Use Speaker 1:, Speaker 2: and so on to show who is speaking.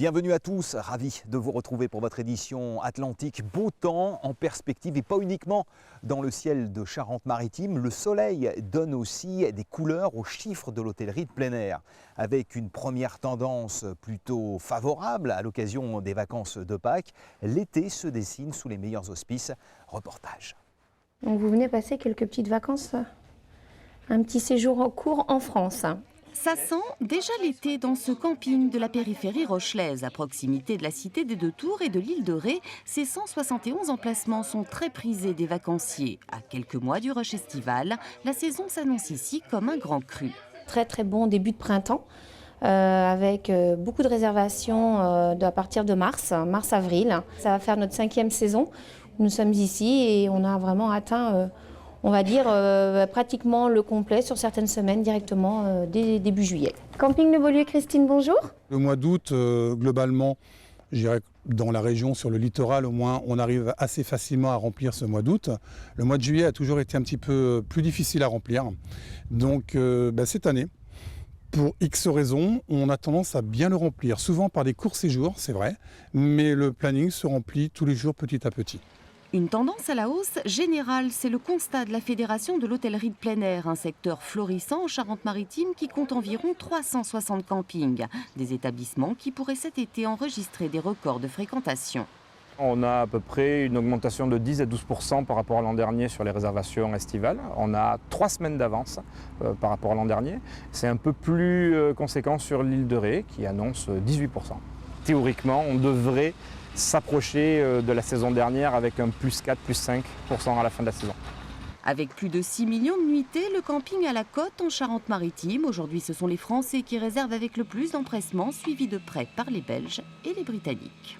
Speaker 1: Bienvenue à tous, ravi de vous retrouver pour votre édition Atlantique. Beau temps en perspective et pas uniquement dans le ciel de Charente-Maritime. Le soleil donne aussi des couleurs aux chiffres de l'hôtellerie de plein air. Avec une première tendance plutôt favorable à l'occasion des vacances de Pâques, l'été se dessine sous les meilleurs auspices. Reportage.
Speaker 2: Donc vous venez passer quelques petites vacances, un petit séjour court en France.
Speaker 3: Ça sent déjà l'été dans ce camping de la périphérie rochelaise, à proximité de la cité des Deux Tours et de l'île de Ré. Ces 171 emplacements sont très prisés des vacanciers. À quelques mois du rush estival, la saison s'annonce ici comme un grand cru.
Speaker 2: Très très bon début de printemps, avec beaucoup de réservations à partir de mars-avril. Ça va faire notre 5e saison. Nous sommes ici et on a vraiment atteint, on va dire, pratiquement le complet sur certaines semaines directement dès début juillet. Camping de Beaulieu, Christine, bonjour.
Speaker 4: Le mois d'août, globalement, je dirais que dans la région, sur le littoral au moins, on arrive assez facilement à remplir ce mois d'août. Le mois de juillet a toujours été un petit peu plus difficile à remplir. Donc cette année, pour X raisons, on a tendance à bien le remplir, souvent par des courts séjours, c'est vrai, mais le planning se remplit tous les jours petit à petit.
Speaker 3: Une tendance à la hausse générale, c'est le constat de la Fédération de l'hôtellerie de plein air, un secteur florissant en Charente-Maritime qui compte environ 360 campings. Des établissements qui pourraient cet été enregistrer des records de fréquentation.
Speaker 5: On a à peu près une augmentation de 10 à 12% par rapport à l'an dernier sur les réservations estivales. On a 3 semaines d'avance par rapport à l'an dernier. C'est un peu plus conséquent sur l'île de Ré qui annonce 18%. Théoriquement, on devrait s'approcher de la saison dernière avec un plus 4, plus 5% à la fin de la saison.
Speaker 3: Avec plus de 6 millions de nuitées, le camping à la côte en Charente-Maritime. Aujourd'hui, ce sont les Français qui réservent avec le plus d'empressement, suivis de près par les Belges et les Britanniques.